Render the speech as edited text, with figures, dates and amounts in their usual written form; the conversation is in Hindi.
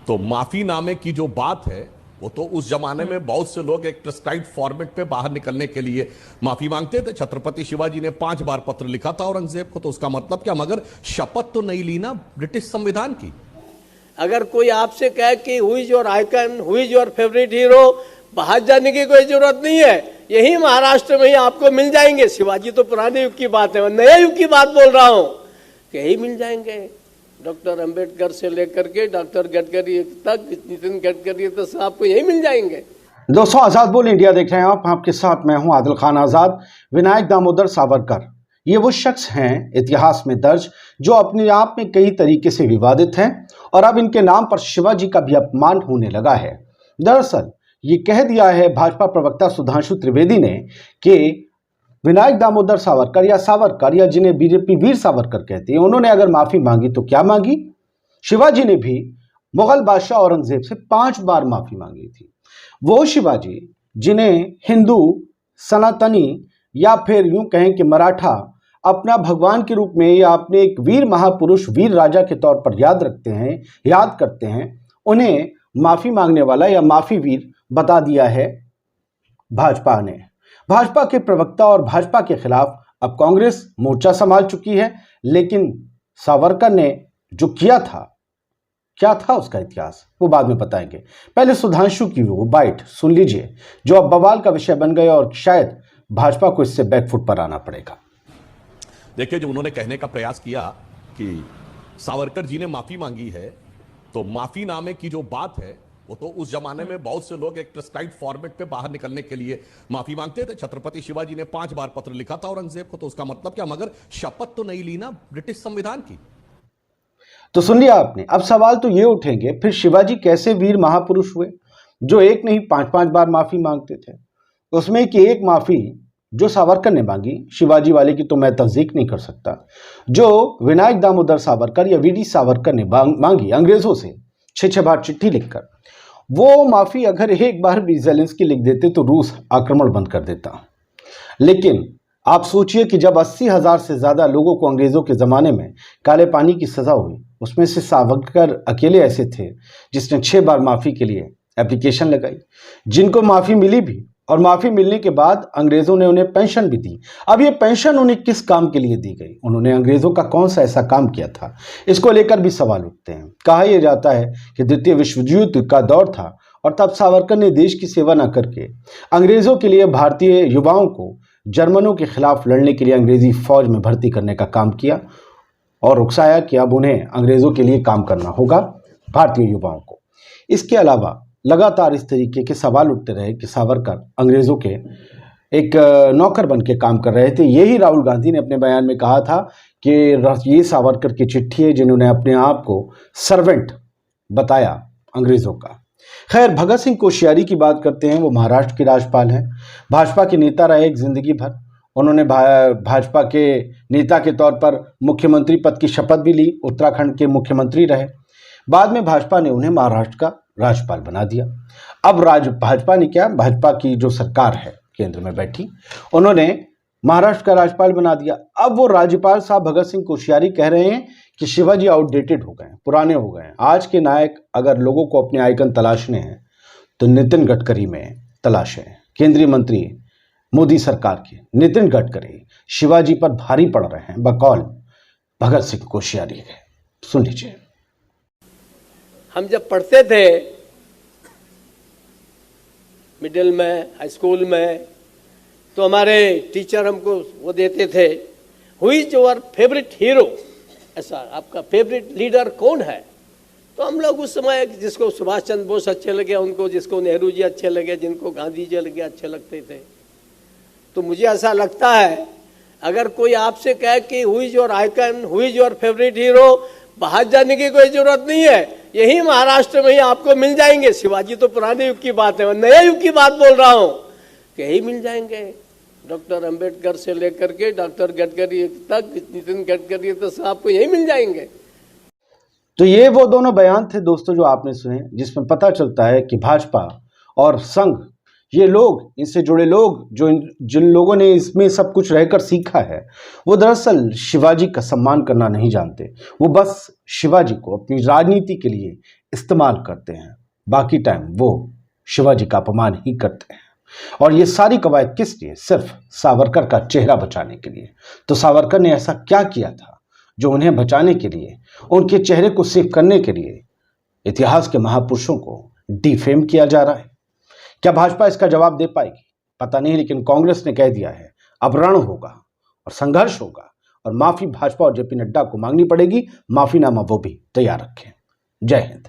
तो माफीनामे की जो बात है वो तो उस जमाने में बहुत से लोग एक प्रिस्क्राइब्ड फॉर्मेट पे बाहर निकलने के लिए माफी मांगते थे। छत्रपति शिवाजी ने 5 बार पत्र लिखा था औरंगजेब को, तो उसका मतलब क्या, मगर शपथ तो नहीं ली ना ब्रिटिश संविधान की। अगर कोई आपसे कहे कि who is your icon, who is your favourite hero, बाहर जाने की कोई जरूरत नहीं है, यही महाराष्ट्र में ही आपको मिल जाएंगे। शिवाजी तो पुराने युग की बात है, नए युग की बात बोल रहा हूं, यही मिल जाएंगे। डॉक्टर अंबेडकर से लेकर के डॉक्टर गडकरी तक, नितिन गडकरी तक आपको यही मिल जाएंगे। दोस्तों, आजाद बोल इंडिया देख रहे हैं आप, आपके साथ मैं हूं आदिल खान आजाद। विनायक दामोदर सावरकर ये वो शख्स हैं इतिहास में दर्ज जो अपने आप में कई तरीके से विवादित हैं और अब इनके नाम पर शिवाजी का भी अपमान होने लगा है। दरअसल ये कह दिया है भाजपा प्रवक्ता सुधांशु त्रिवेदी ने कि विनायक दामोदर सावरकर या जिन्हें बीजेपी वीर सावरकर कहती है, उन्होंने अगर माफी मांगी तो क्या मांगी। शिवाजी ने भी मुगल बादशाह औरंगजेब से 5 बार माफी मांगी थी। वो शिवाजी जिन्हें हिंदू, सनातनी या फिर यूं कहें कि मराठा अपना भगवान के रूप में या अपने एक वीर महापुरुष, वीर राजा के तौर पर याद करते हैं, उन्हें माफी मांगने वाला या माफी वीर बता दिया है भाजपा ने। भाजपा के प्रवक्ता और भाजपा के खिलाफ अब कांग्रेस मोर्चा संभाल चुकी है, लेकिन सावरकर ने जो किया था, क्या था उसका इतिहास, वो बाद में बताएंगे। पहले सुधांशु की वो बाइट सुन लीजिए जो अब बवाल का विषय बन गया और शायद भाजपा को इससे बैकफुट पर आना पड़ेगा। देखिए, जो उन्होंने कहने का प्रयास किया कि सावरकर जी ने माफी मांगी है, तो माफीनामे की जो बात है वो तो उस जमाने में बहुत से लोग एक प्रिस्क्राइब्ड फॉर्मेट पे बाहर निकलने के लिए माफी मांगते थे। छत्रपति शिवाजी ने 5 बार पत्र लिखा था औरंगजेब को, तो उसका मतलब क्या, मगर शपथ तो नहीं ली ना ब्रिटिश संविधान की। तो सुन लिया आपने। अब सवाल तो ये उठेंगे, फिर शिवाजी कैसे वीर महापुरुष हुए जो एक नहीं 5-5 बार माफी मांगते थे। उसमें कि एक माफी जो सावरकर ने मांगी, शिवाजी वाले की तो मैं तस्दीक नहीं कर सकता, जो विनायक दामोदर सावरकर या वीडी सावरकर ने मांगी अंग्रेजों से 6-6 बार चिट्ठी लिखकर, वो माफी अगर एक बार भी ज़ेलेंस्की लिख देते तो रूस आक्रमण बंद कर देता। लेकिन आप सोचिए कि जब 80,000 से ज्यादा लोगों को अंग्रेजों के जमाने में काले पानी की सजा हुई, उसमें से सावरकर अकेले ऐसे थे जिसने 6 बार माफी के लिए एप्लीकेशन लगाई, जिनको माफी मिली भी, और माफी मिलने के बाद अंग्रेजों ने उन्हें पेंशन भी दी। अब ये पेंशन उन्हें किस काम के लिए दी गई, उन्होंने अंग्रेजों का कौन सा ऐसा काम किया था, इसको लेकर भी सवाल उठते हैं। कहा यह जाता है कि द्वितीय विश्व युद्ध का दौर था और तब सावरकर ने देश की सेवा न करके अंग्रेजों के लिए भारतीय युवाओं को जर्मनों के खिलाफ लड़ने के लिए अंग्रेजी फौज में भर्ती करने का काम किया और उकसाया कि अब उन्हें अंग्रेजों के लिए काम करना होगा, भारतीय युवाओं को। इसके अलावा लगातार इस तरीके के सवाल उठते रहे कि सावरकर अंग्रेजों के एक नौकर बन के काम कर रहे थे। यही राहुल गांधी ने अपने बयान में कहा था कि ये सावरकर की चिट्ठी है जिन्होंने अपने आप को सर्वेंट बताया अंग्रेजों का। खैर, भगत सिंह कोश्यारी की बात करते हैं। वो महाराष्ट्र के राज्यपाल हैं, भाजपा के नेता रहे एक जिंदगी भर। उन्होंने भाजपा के नेता के तौर पर मुख्यमंत्री पद की शपथ भी ली, उत्तराखंड के मुख्यमंत्री रहे। बाद में भाजपा ने उन्हें महाराष्ट्र का राज्यपाल बना दिया। अब भाजपा ने क्या, भाजपा की जो सरकार है केंद्र में बैठी, उन्होंने महाराष्ट्र का राज्यपाल बना दिया। अब वो राज्यपाल साहब भगत सिंह कोश्यारी कह रहे हैं कि शिवाजी आउटडेटेड हो गए हैं, पुराने हो गए हैं। आज के नायक अगर लोगों को अपने आइकन तलाशने हैं तो नितिन गडकरी में तलाशें। केंद्रीय मंत्री मोदी सरकार के नितिन गडकरी शिवाजी पर भारी पड़ रहे हैं बकौल भगत सिंह कोश्यारी के। सुन लीजिए। हम जब पढ़ते थे मिडिल में, हाई स्कूल में, तो हमारे टीचर हमको वो देते थे, who is your favourite hero, ऐसा आपका फेवरेट लीडर कौन है। तो हम लोग उस समय जिसको सुभाष चंद्र बोस अच्छे लगे उनको, जिसको नेहरू जी अच्छे लगे, जिनको गांधी जी लगे अच्छे लगते थे। तो मुझे ऐसा लगता है अगर कोई आपसे कहे कि who is your icon, who is your favourite hero, बाहर जाने की कोई जरूरत नहीं है, यही महाराष्ट्र में ही आपको मिल जाएंगे। शिवाजी तो पुराने युग की बात है, नए युग की बात बोल रहा हूं, यही मिल जाएंगे। डॉक्टर अंबेडकर से लेकर के डॉक्टर गडकरी तक, नितिन गडकरी तक आपको यही मिल जाएंगे। तो ये वो दोनों बयान थे दोस्तों जो आपने सुने, जिसमें पता चलता है कि भाजपा और संघ, ये लोग, इनसे जुड़े लोग, जिन लोगों ने इसमें सब कुछ रहकर सीखा है, वो दरअसल शिवाजी का सम्मान करना नहीं जानते। वो बस शिवाजी को अपनी राजनीति के लिए इस्तेमाल करते हैं, बाकी टाइम वो शिवाजी का अपमान ही करते हैं। और ये सारी कवायद किस लिए? सिर्फ सावरकर का चेहरा बचाने के लिए। तो सावरकर ने ऐसा क्या किया था जो उन्हें बचाने के लिए, उनके चेहरे को सेव करने के लिए इतिहास के महापुरुषों को डिफेम किया जा रहा है? क्या भाजपा इसका जवाब दे पाएगी? पता नहीं, लेकिन कांग्रेस ने कह दिया है अब रण होगा और संघर्ष होगा और माफी भाजपा और जेपी नड्डा को मांगनी पड़ेगी। माफीनामा वो भी तैयार रखें। जय हिंद।